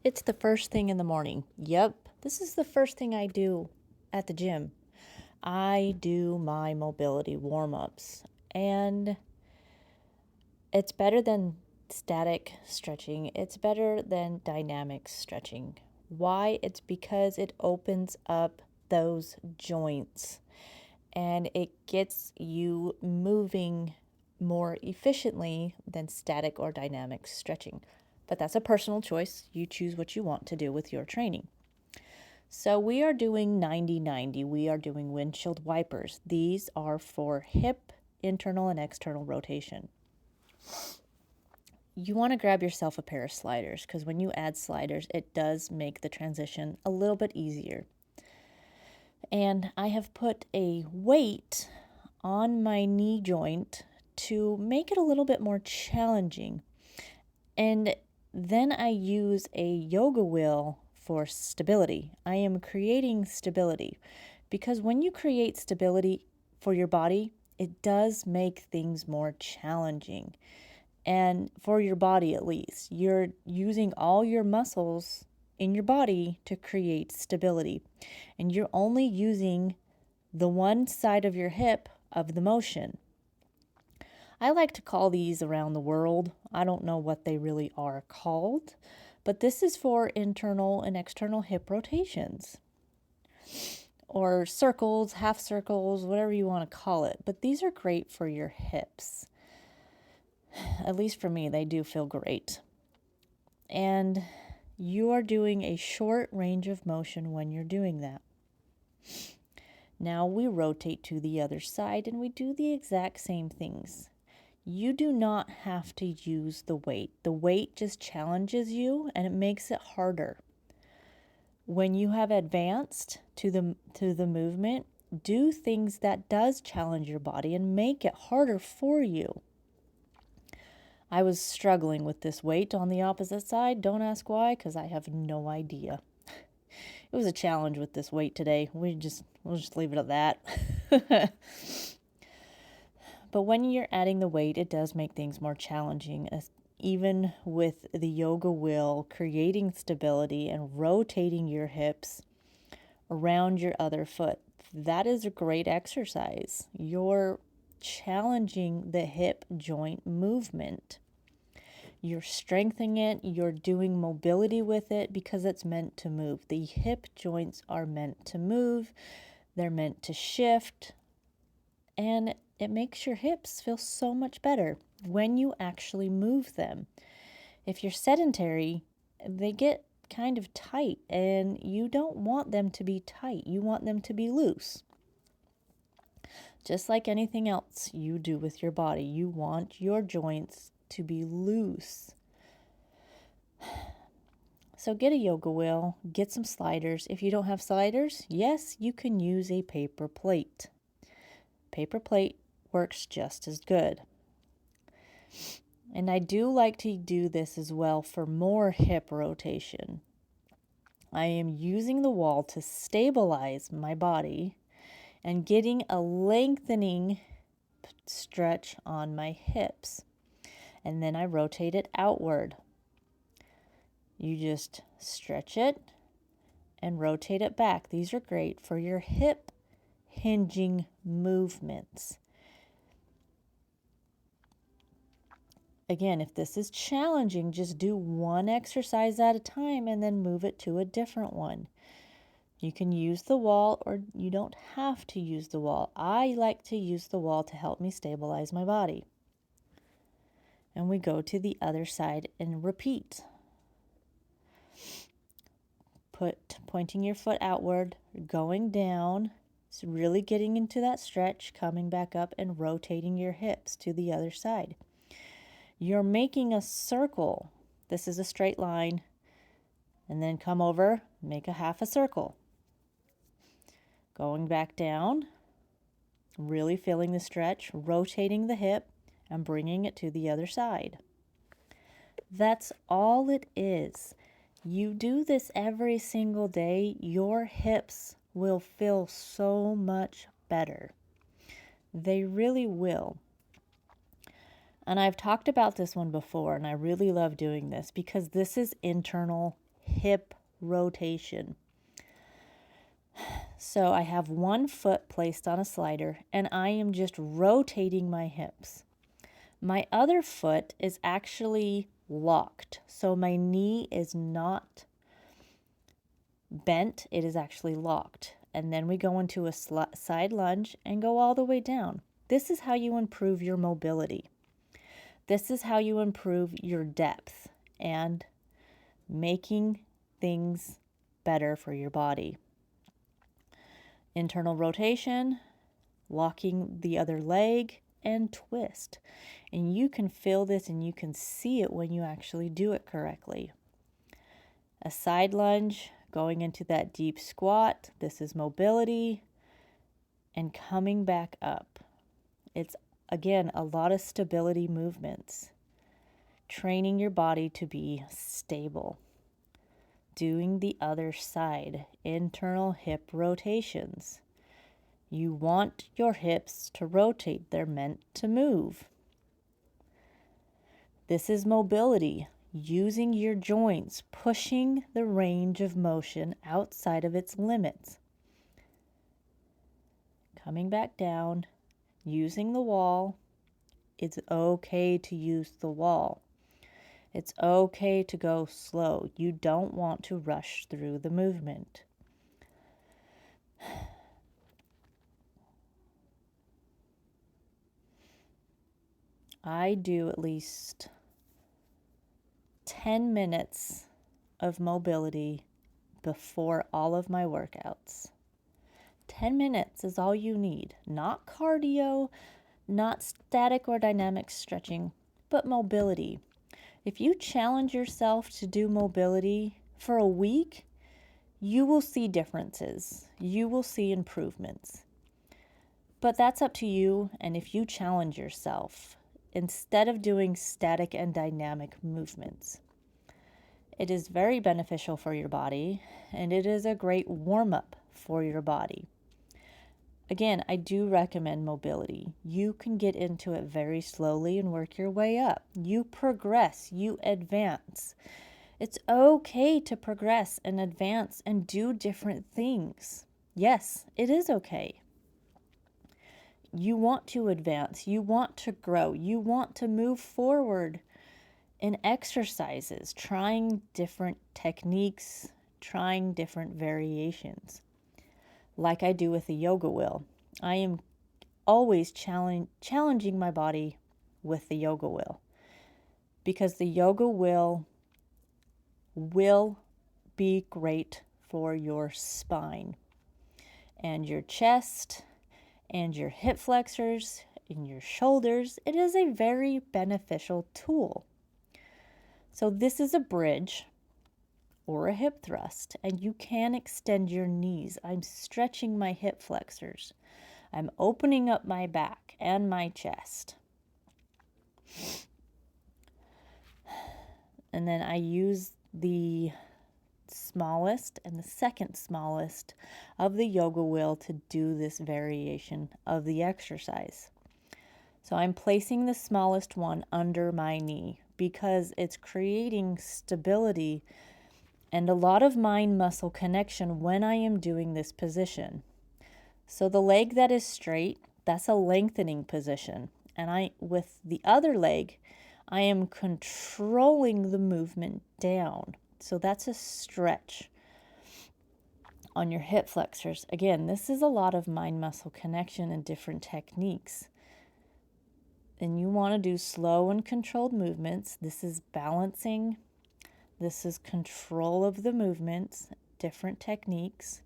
It's the first thing in the morning. Yep, this is the first thing I do at the gym. I do my mobility warm ups, and it's better than static stretching, it's better than dynamic stretching. Why? It's because it opens up those joints and it gets you moving more efficiently than static or dynamic stretching. But that's a personal choice. You choose what you want to do with your training. So we are doing 90-90. We are doing windshield wipers. These are for hip internal and external rotation. You want to grab yourself a pair of sliders because when you add sliders, it does make the transition a little bit easier. And I have put a weight on my knee joint to make it a little bit more challenging. And then I use a yoga wheel for stability. I am creating stability because when you create stability for your body, it does make things more challenging. And for your body, at least, you're using all your muscles in your body to create stability. And you're only using the one side of your hip of the motion. I like to call these around the world. I don't know what they really are called, but this is for internal and external hip rotations or circles, half circles, whatever you want to call it. But these are great for your hips. At least for me, they do feel great. And you are doing a short range of motion when you're doing that. Now we rotate to the other side and we do the exact same things. You do not have to use the weight. The weight just challenges you and it makes it harder. When you have advanced to the movement, do things that does challenge your body and make it harder for you. I was struggling with this weight on the opposite side. Don't ask why, because I have no idea. It was a challenge with this weight today. We'll just leave it at that. But when you're adding the weight, it does make things more challenging. Even with the yoga wheel, creating stability and rotating your hips around your other foot. That is a great exercise. You're challenging the hip joint movement. You're strengthening it, you're doing mobility with it because it's meant to move. The hip joints are meant to move, they're meant to shift, and it makes your hips feel so much better when you actually move them. If you're sedentary, they get kind of tight, and you don't want them to be tight. You want them to be loose. Just like anything else you do with your body, you want your joints to be loose. So get a yoga wheel, get some sliders. If you don't have sliders, yes, you can use a paper plate. Paper plate works just as good. And I do like to do this as well for more hip rotation. I am using the wall to stabilize my body and getting a lengthening stretch on my hips. And then I rotate it outward. You just stretch it and rotate it back. These are great for your hip hinging movements. Again, if this is challenging, just do one exercise at a time and then move it to a different one. You can use the wall or you don't have to use the wall. I like to use the wall to help me stabilize my body. And we go to the other side and repeat. Pointing your foot outward, going down, so really getting into that stretch, coming back up and rotating your hips to the other side. You're making a circle. This is a straight line. And then come over, make a half a circle. Going back down, really feeling the stretch, rotating the hip, and bringing it to the other side. That's all it is. You do this every single day, your hips will feel so much better. They really will. And I've talked about this one before, and I really love doing this because this is internal hip rotation. So I have one foot placed on a slider and I am just rotating my hips. My other foot is actually locked. So my knee is not bent, it is actually locked. And then we go into a side lunge and go all the way down. This is how you improve your mobility. This is how you improve your depth and making things better for your body. Internal rotation, locking the other leg, and twist. And you can feel this and you can see it when you actually do it correctly. A side lunge, going into that deep squat. This is mobility. And coming back up. It's, again, a lot of stability movements. Training your body to be stable. Doing the other side, internal hip rotations. You want your hips to rotate. They're meant to move. This is mobility, using your joints, pushing the range of motion outside of its limits. Coming back down, using the wall. It's okay to use the wall. It's okay to go slow. You don't want to rush through the movement. I do at least 10 minutes of mobility before all of my workouts. 10 minutes is all you need. Not cardio, not static or dynamic stretching, but mobility. If you challenge yourself to do mobility for a week, you will see differences. You will see improvements. But that's up to you, and if you challenge yourself, instead of doing static and dynamic movements, it is very beneficial for your body, and it is a great warm-up for your body. Again, I do recommend mobility. You can get into it very slowly and work your way up. You progress, you advance. It's okay to progress and advance and do different things. Yes, it is okay. You want to advance, you want to grow, you want to move forward in exercises, trying different techniques, trying different variations. Like I do with the yoga wheel. I am always challenging my body with the yoga wheel, because the yoga wheel will be great for your spine and your chest and your hip flexors and your shoulders. It is a very beneficial tool. So this is a bridge or a hip thrust, and you can extend your knees. I'm stretching my hip flexors. I'm opening up my back and my chest. And then I use the smallest and the second smallest of the yoga wheel to do this variation of the exercise. So I'm placing the smallest one under my knee because it's creating stability and a lot of mind muscle connection when I am doing this position. So the leg that is straight, that's a lengthening position. And with the other leg, I am controlling the movement down. So that's a stretch on your hip flexors. Again, this is a lot of mind muscle connection and different techniques. And you want to do slow and controlled movements. This is balancing. This is control of the movements, different techniques.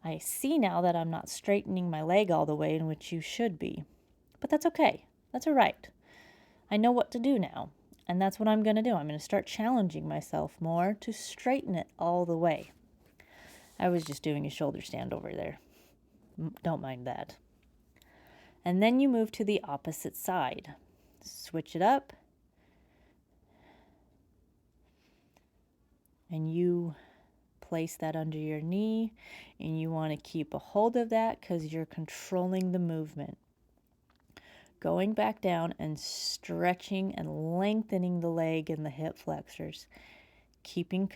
I see now that I'm not straightening my leg all the way, in which you should be. But that's okay. That's all right. I know what to do now. And that's what I'm going to do. I'm going to start challenging myself more to straighten it all the way. I was just doing a shoulder stand over there. Don't mind that. And then you move to the opposite side. Switch it up. And you place that under your knee. And you want to keep a hold of that because you're controlling the movement. Going back down and stretching and lengthening the leg and the hip flexors. Keeping